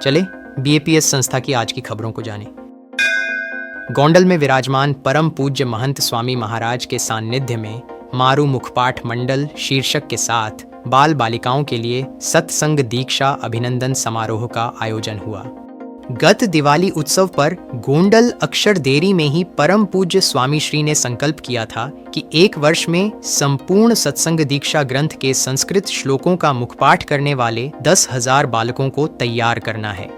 चले बीएपीएस संस्था की आज की खबरों को जानें। गोंडल में विराजमान परम पूज्य महंत स्वामी महाराज के सान्निध्य में मारू मुखपाठ मंडल शीर्षक के साथ बाल बालिकाओं के लिए सत्संग दीक्षा अभिनंदन समारोह का आयोजन हुआ। गत दिवाली उत्सव पर गोंडल अक्षर देरी में ही परम पूज्य स्वामी श्री ने संकल्प किया था कि एक वर्ष में संपूर्ण सत्संग दीक्षा ग्रंथ के संस्कृत श्लोकों का मुखपाठ करने वाले 10,000 बालकों को तैयार करना है।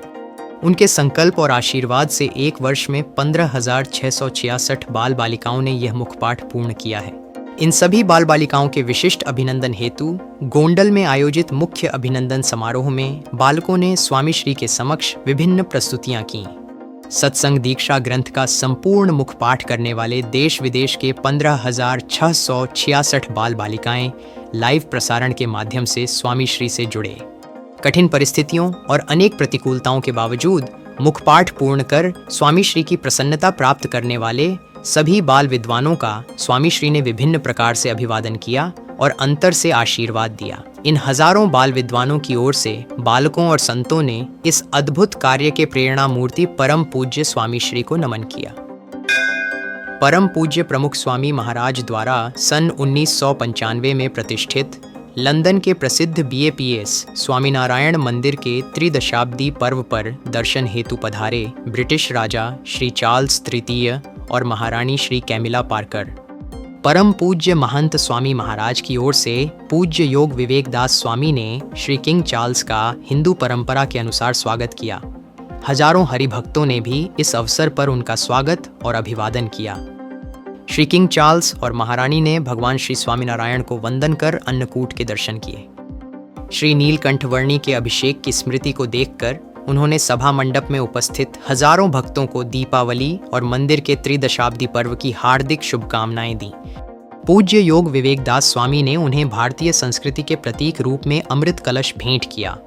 उनके संकल्प और आशीर्वाद से एक वर्ष में 15,666 बाल बालिकाओं ने यह मुखपाठ पूर्ण किया है। इन सभी बाल बालिकाओं के विशिष्ट अभिनंदन हेतु गोंडल में आयोजित मुख्य अभिनंदन समारोह में बालकों ने स्वामी श्री के समक्ष विभिन्न प्रस्तुतियां की। सत्संग दीक्षा ग्रंथ का संपूर्ण मुखपाठ करने वाले देश विदेश के 15,666 बाल बालिकाएं लाइव प्रसारण के माध्यम से स्वामी श्री से जुड़े। कठिन परिस्थितियों और अनेक प्रतिकूलताओं के बावजूद मुखपाठ पूर्ण कर स्वामी श्री की प्रसन्नता प्राप्त करने वाले सभी बाल विद्वानों का स्वामी श्री ने विभिन्न प्रकार से अभिवादन किया और अंतर से आशीर्वाद दिया। इन हजारों बाल विद्वानों की ओर से बालकों और संतों ने इस अद्भुत कार्य के प्रेरणा मूर्ति परम पूज्य स्वामी श्री को नमन किया। परम पूज्य प्रमुख स्वामी महाराज द्वारा सन 1995 में प्रतिष्ठित लंदन के प्रसिद्ध बीएपीएस स्वामीनारायण मंदिर के त्रिदशाब्दी पर्व पर दर्शन हेतु पधारे ब्रिटिश राजा श्री चार्ल्स तृतीय और महारानी श्री कैमिला पार्कर परम पूज्य महंत स्वामी महाराज की ओर से पूज्य योग विवेक दास स्वामी ने श्री किंग चार्ल्स का हिंदू परंपरा के अनुसार स्वागत किया। हजारों हरिभक्तों ने भी इस अवसर पर उनका स्वागत और अभिवादन किया। श्री किंग चार्ल्स और महारानी ने भगवान श्री स्वामीनारायण को वंदन कर अन्नकूट के दर्शन किए। श्री नीलकंठवर्णी के अभिषेक की स्मृति को देखकर उन्होंने सभा मंडप में उपस्थित हजारों भक्तों को दीपावली और मंदिर के त्रिदशाब्दी पर्व की हार्दिक शुभकामनाएं दी। पूज्य योग विवेक दास स्वामी ने उन्हें भारतीय संस्कृति के प्रतीक रूप में अमृत कलश भेंट किया।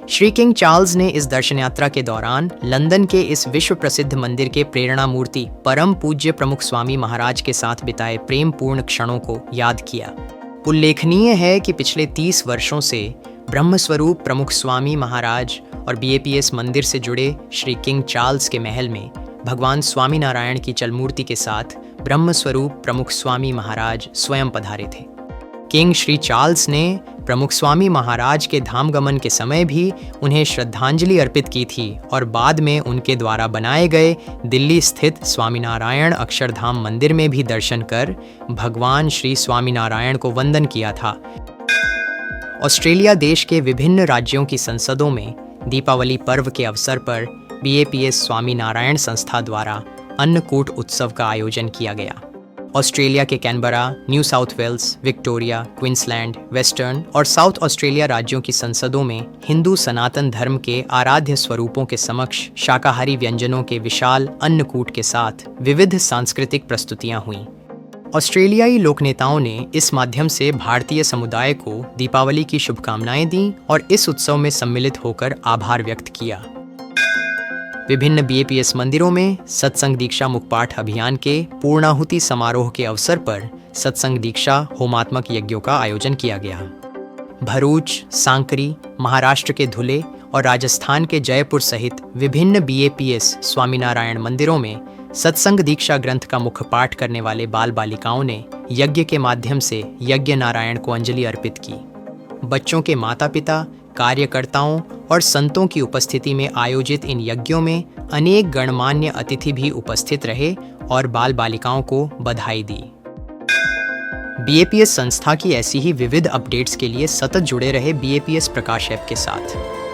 श्री किंग चार्ल्स ने इस दर्शन यात्रा के दौरान लंदन के इस विश्व प्रसिद्ध मंदिर के प्रेरणा मूर्ति परम पूज्य प्रमुख स्वामी महाराज के साथ बिताए प्रेम पूर्ण क्षणों को याद किया। उल्लेखनीय है कि पिछले 30 वर्षों से ब्रह्मस्वरूप प्रमुख स्वामी महाराज और बीएपीएस मंदिर से जुड़े श्री किंग चार्ल्स के महल में भगवान स्वामीनारायण की चलमूर्ति के साथ ब्रह्मस्वरूप प्रमुख स्वामी महाराज स्वयं पधारे थे। किंग श्री चार्ल्स ने प्रमुख स्वामी महाराज के धाम गमन के समय भी उन्हें श्रद्धांजलि अर्पित की थी और बाद में उनके द्वारा बनाए गए दिल्ली स्थित स्वामीनारायण अक्षरधाम मंदिर में भी दर्शन कर भगवान श्री स्वामीनारायण को वंदन किया था। ऑस्ट्रेलिया देश के विभिन्न राज्यों की संसदों में दीपावली पर्व के अवसर पर बीएपीएस स्वामीनारायण संस्था द्वारा अन्नकूट उत्सव का आयोजन किया गया। ऑस्ट्रेलिया के Canberra, New South Wales, Victoria, Queensland, Western और साउथ ऑस्ट्रेलिया राज्यों की संसदों में हिंदू सनातन धर्म के आराध्य स्वरूपों के समक्ष शाकाहारी व्यंजनों के विशाल अन्नकूट के साथ विविध सांस्कृतिक प्रस्तुतियां हुईं। ऑस्ट्रेलियाई लोकनेताओं ने इस माध्यम से भारतीय समुदाय को दीपावली की शुभकामनाएं दी और इस उत्सव में सम्मिलित होकर आभार व्यक्त किया। विभिन्न बीएपीएस मंदिरों में सत्संग दीक्षा मुखपाठ अभियान के पूर्णाहुति समारोह के अवसर पर सत्संग दीक्षा होमात्मक यज्ञों का आयोजन किया गया। भरूच, सांकरी, महाराष्ट्र के धुले और राजस्थान के जयपुर सहित विभिन्न बीएपीएस स्वामीनारायण मंदिरों में सत्संग दीक्षा ग्रंथ का मुखपाठ करने वाले बाल बालिकाओं ने यज्ञ के माध्यम से यज्ञ नारायण को अंजलि अर्पित की। बच्चों के माता पिता, कार्यकर्ताओं और संतों की उपस्थिति में आयोजित इन यज्ञों में अनेक गणमान्य अतिथि भी उपस्थित रहे और बाल बालिकाओं को बधाई दी। बीएपीएस संस्था की ऐसी ही विविध अपडेट्स के लिए सतत जुड़े रहे बीएपीएस प्रकाश ऐप के साथ।